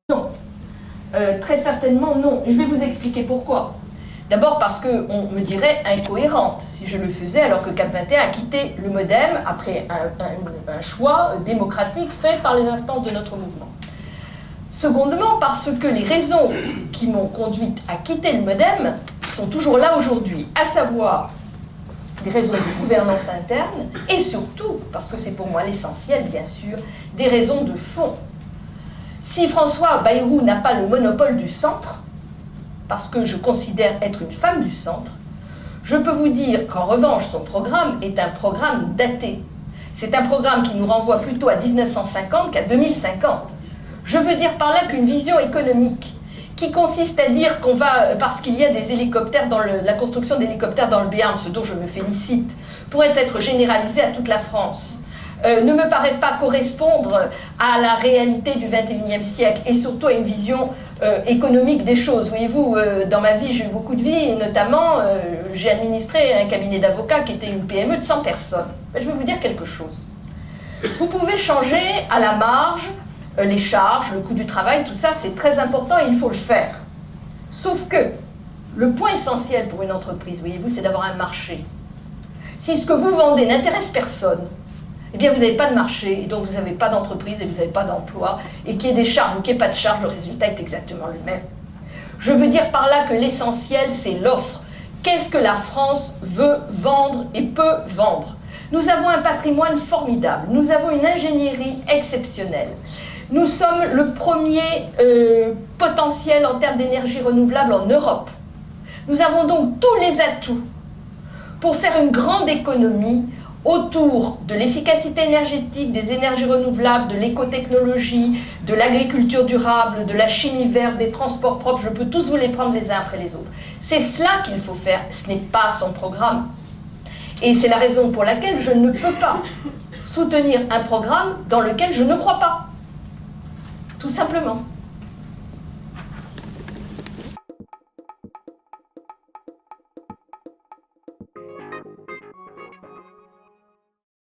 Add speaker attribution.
Speaker 1: Non. Très certainement non. Je vais vous expliquer pourquoi. D'abord parce qu'on me dirait incohérente si je le faisais alors que Cap21 a quitté le MoDem après un choix démocratique fait par les instances de notre mouvement. Secondement, parce que les raisons qui m'ont conduite à quitter le MoDem sont toujours là aujourd'hui, à savoir des raisons de gouvernance interne et surtout, parce que c'est pour moi l'essentiel bien sûr, des raisons de fond. Si François Bayrou n'a pas le monopole du centre, parce que je considère être une femme du centre, je peux vous dire qu'en revanche, son programme est un programme daté. C'est un programme qui nous renvoie plutôt à 1950 qu'à 2050. Je veux dire par là qu'une vision économique qui consiste à dire qu'on va, parce qu'il y a des hélicoptères dans la construction d'hélicoptères dans le Béarn, ce dont je me félicite, pourrait être généralisée à toute la France, ne me paraît pas correspondre à la réalité du XXIe siècle et surtout à une vision économique des choses. Voyez-vous, dans ma vie, j'ai eu beaucoup de vie et notamment, j'ai administré un cabinet d'avocats qui était une PME de 100 personnes. Je vais vous dire quelque chose. Vous pouvez changer à la marge les charges, le coût du travail, tout ça, c'est très important et il faut le faire. Sauf que le point essentiel pour une entreprise, voyez-vous, c'est d'avoir un marché. Si ce que vous vendez n'intéresse personne, eh bien vous n'avez pas de marché, et donc vous n'avez pas d'entreprise, et vous n'avez pas d'emploi, et qu'il y ait des charges ou qu'il n'y ait pas de charges, le résultat est exactement le même. Je veux dire par là que l'essentiel, c'est l'offre. Qu'est-ce que la France veut vendre et peut vendre? Nous avons un patrimoine formidable, nous avons une ingénierie exceptionnelle. Nous sommes le premier potentiel en termes d'énergie renouvelable en Europe. Nous avons donc tous les atouts pour faire une grande économie autour de l'efficacité énergétique, des énergies renouvelables, de l'écotechnologie, de l'agriculture durable, de la chimie verte, des transports propres. Je peux tous vous les prendre les uns après les autres. C'est cela qu'il faut faire, ce n'est pas son programme. Et c'est la raison pour laquelle je ne peux pas soutenir un programme dans lequel je ne crois pas. Tout simplement.